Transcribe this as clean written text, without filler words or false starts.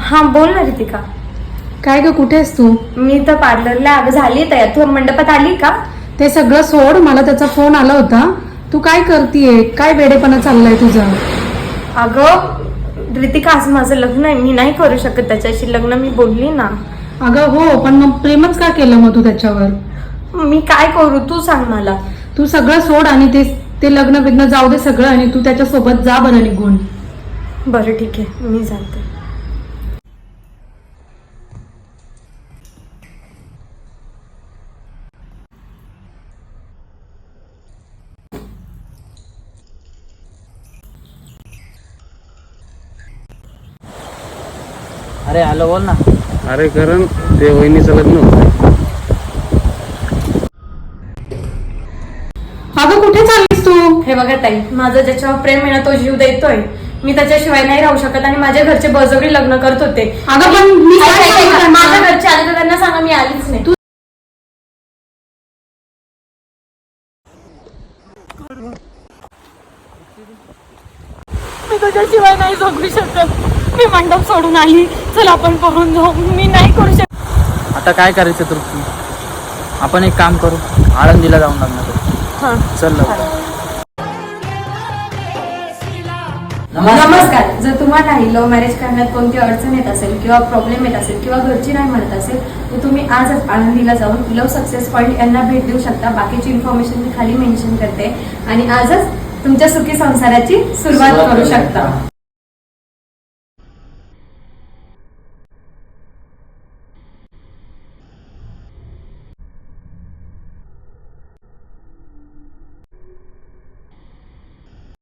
हा बोल ना रितिका. काय ग, कुठे आहेस तू? मी तर पार्लरला अगं झाली तयार. तू मंडपात आली का? ते सगळं सोड, मला त्याचा फोन आला होता. तू काय करतीये? काय वेडेपणा चाललाय तुझा? अगं रितिका, आज माझं लग्न आहे, मी नाही करू शकत त्याच्याशी लग्न. मी बोलली ना. अगं हो, पण मग प्रेमच का केलं मग तू त्याच्यावर? मी काय करू तू सांग मला. तू सगळं सोड आणि ते लग्न बिग्न जाऊ दे सगळं, आणि तू त्याच्यासोबत जा बरं निघून. बरं ठीक आहे, मी जाते. अरे हॅलो, बोल ना. अरे करण, ते वहिनीचं लग्न होतं. अगं कुठे चाललीस तू? हे बघा ताई, माझं ज्याच्यावर प्रेम आहे ना तो जीव देतोय. मी त्याच्याशिवाय नाही राहू शकत आणि माझ्या घरचे बळजबरी लग्न करत होते. अगं पण मी काय ऐका, सांगू ऐका, त्यांना? माझ्या घरचे आले तर त्यांना सांगा मी आलीच नाही. मी तुझ्याशिवाय नाही जगू शकत. मी मंडप सोडून आली. चल आपण पळून जाऊ. मी नाही करू शकत. आता काय करायचं तृप्ती? आपण एक काम करू, आळंदीला जाऊन लग्न करू. हा. चल लवकर. नमस्कार. जर तुम्हाला लव्ह मॅरेज करण्यात कोणती अडचण येत असेल किंवा प्रॉब्लेम येत असेल किंवा घरची नाही म्हणत असेल तर तुम्ही आजच आळंदीला जाऊन लव्ह सक्सेस पॉईंट यांना भेट देऊ शकता. बाकीची इन्फॉर्मेशन मी खाली मेन्शन करते आणि आजच तुमच्या सुखी संसाराची सुरुवात करू शकता.